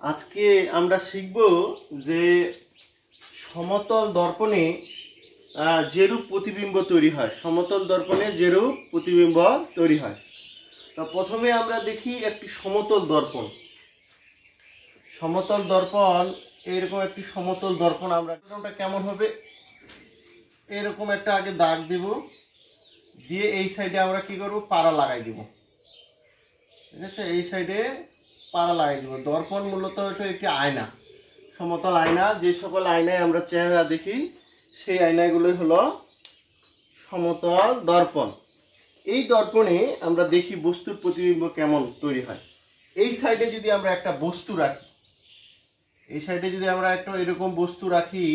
আজকে আমরা শিখব যে সমতল দর্পণে যেরূপ প্রতিবিম্ব তৈরি হয়। সমতল দর্পণে যেরূপ প্রতিবিম্ব তৈরি হয়। তো প্রথমে আমরা দেখি একটি সমতল দর্পণ। সমতল দর্পণ এরকম একটি সমতল দর্পণ আমরা কেমন হবে, এরকম একটা আগে দাগ দেব, দিয়ে এই সাইডে আমরা কি করব, পাড়া লাগাই দিব। ঠিক আছে, এই সাইডে পাড়া লাগাই দিব। দর্পণ মূলত এটা একটি আয়না, সমতল আয়না। যে সকল আয়নায় আমরা চেহারা দেখি সেই আয়নাগুলোই হলো সমতল দর্পণ। এই দর্পণে আমরা দেখি বস্তুর প্রতিবিম্ব কেমন তৈরি হয়। এই সাইডে যদি আমরা একটা বস্তু রাখি, এই সাইডে যদি আমরা একটা এরকম বস্তু রাখি,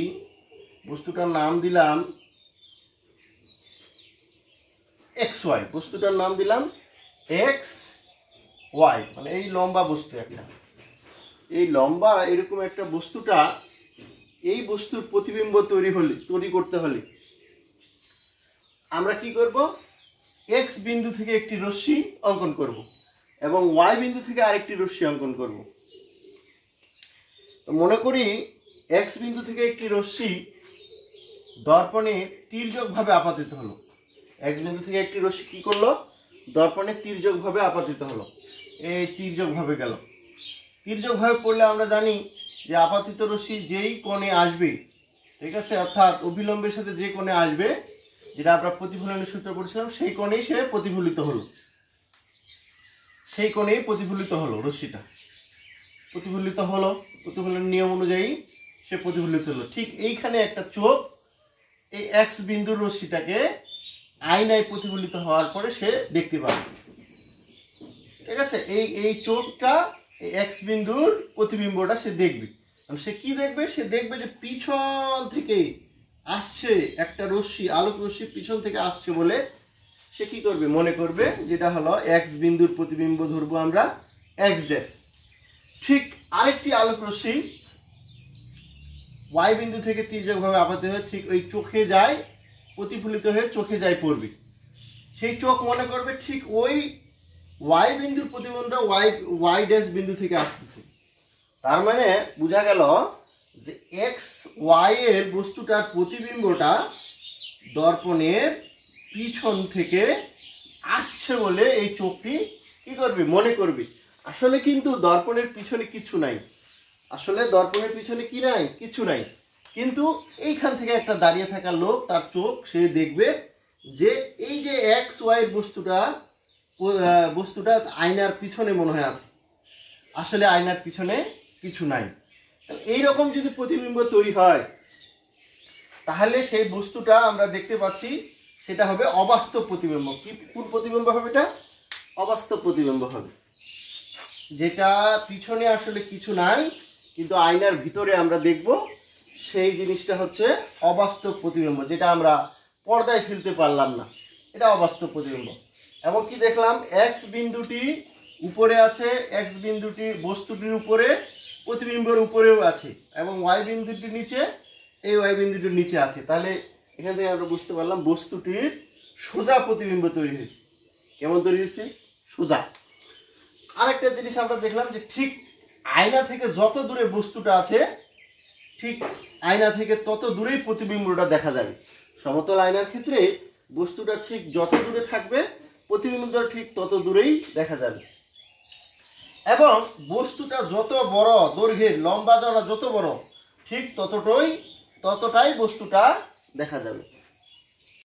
বস্তুটার নাম দিলাম এক্স ওয়াই, বস্তুটার নাম দিলাম এক্স ওয়াই, মানে এই লম্বা বস্তু একটা, এই লম্বা এরকম একটা বস্তুটা, এই বস্তুর প্রতিবিম্ব তৈরি করতে হলে আমরা কি করব, এক্স বিন্দু থেকে একটি রশ্মি অঙ্কন করব এবং ওয়াই বিন্দু থেকে আরেকটি রশ্মি অঙ্কন করব। তো মনে করি এক্স বিন্দু থেকে একটি রশ্মি দর্পণে তির্যকভাবে আপাতিত হলো। এক্স বিন্দু থেকে একটি রশ্মি কি করলো, দর্পণে তির্যকভাবে আপাতিত হলো। এই তির্যকভাবে গেল, তির্যকভাবে পড়লে আমরা জানি যে আপাতিত রশ্মি যেই কোণে আসবে, ঠিক আছে, অর্থাৎ অভিলম্বের সাথে যে কোণে আসবে, যেটা আমরা প্রতিফলনের সূত্র পড়েছিলাম, সেই কোণেই সে প্রতিফলিত হলো, সেই কোণেই প্রতিফলিত হলো রশ্মিটা, প্রতিফলিত হলো, প্রতিফলনের নিয়ম অনুযায়ী সে প্রতিফলিত হলো। ঠিক এইখানে একটা চোখ এই এক্স বিন্দুর রশ্মিটাকে আয়নায় প্রতিফলিত হওয়ার পরে সে দেখতে পাবে। ঠিক আছে, এই চোখটা এই এক্স বিন্দুর প্রতিবিম্বটা সে দেখবে। সে কি দেখবে, সে দেখবে যে পিছন থেকে আসছে একটা রশ্মি, আলোক রশ্মি পিছন থেকে আসছে বলে সে কি করবে, মনে করবে যেটা হলো এক্স বিন্দুর প্রতিবিম্ব, ধরবো আমরা এক্স ড্যাশ। ঠিক আরেকটি আলোক রশ্মি ওয়াই বিন্দু থেকে তির্যকভাবে আপাতিত হয়ে ঠিক ওই চোখে যায়, প্রতিফলিত হয়ে চোখে যায় পড়বে। সেই চোখ মনে করবে ঠিক ওই ওয়াই বিন্দুর প্রতিবিম্বটা ওয়াই ড্যাশ বিন্দু থেকে আসতেছে। তার মানে বোঝা গেল যে এক্স ওয়াই এর বস্তুটার প্রতিবিম্বটা দর্পণের পিছন থেকে আসছে বলে এই চোখটি কি করবে, মনে করবে। আসলে কিন্তু দর্পণের পিছনে কিছু নাই, আসলে দর্পণের পিছনে কি নাই, কিছু নাই। কিন্তু এইখান থেকে একটা দাঁড়িয়ে থাকা লোক, তার চোখ, সে দেখবে যে এই যে এক্স ওয়াই এর বস্তুটা আয়নার পিছনে মনে হয় আছে, আসলে আয়নার পিছনে কিছু নাই। এইরকম যদি প্রতিবিম্ব তৈরি হয় তাহলে সেই বস্তুটা আমরা দেখতে পাচ্ছি সেটা হবে অবাস্তব প্রতিবিম্ব। কোন প্রতিবিম্ব হবে, এটা অবাস্তব প্রতিবিম্ব হবে, যেটা পিছনে আসলে কিছু নাই কিন্তু আয়নার ভিতরে আমরা দেখব, সেই জিনিসটা হচ্ছে অবাস্তব প্রতিবিম্ব, যেটা আমরা পর্দায় ফেলতে পারলাম না, এটা অবাস্তব প্রতিবিম্ব। এবং কি দেখলাম, এক্স বিন্দুটি উপরে আছে, এক্স বিন্দুটি বস্তুটির উপরে, প্রতিবিম্বের উপরেও আছে, এবং ওয়াই বিন্দুটি নিচে, এই ওয়াই বিন্দুটির নিচে আছে। তাহলে এখান থেকে আমরা বুঝতে পারলাম বস্তুটির সোজা প্রতিবিম্ব তৈরি হয়েছে। কেমন তৈরি হয়েছে, সোজা। আরেকটা জিনিস আমরা দেখলাম যে ঠিক আয়না থেকে যত দূরে বস্তুটা আছে, ঠিক আয়না থেকে তত দূরেই প্রতিবিম্বটা দেখা যাবে। সমতল আয়নার ক্ষেত্রে বস্তুটা ঠিক যত দূরে থাকবে, প্রতিবিম্বটা ঠিক তত দূরেই দেখা যাবে। এবং বস্তুটা যত বড় দৈর্ঘ্যের, লম্বা চওড়া যত বড়, ঠিক ততটাই বস্তুটা দেখা যাবে।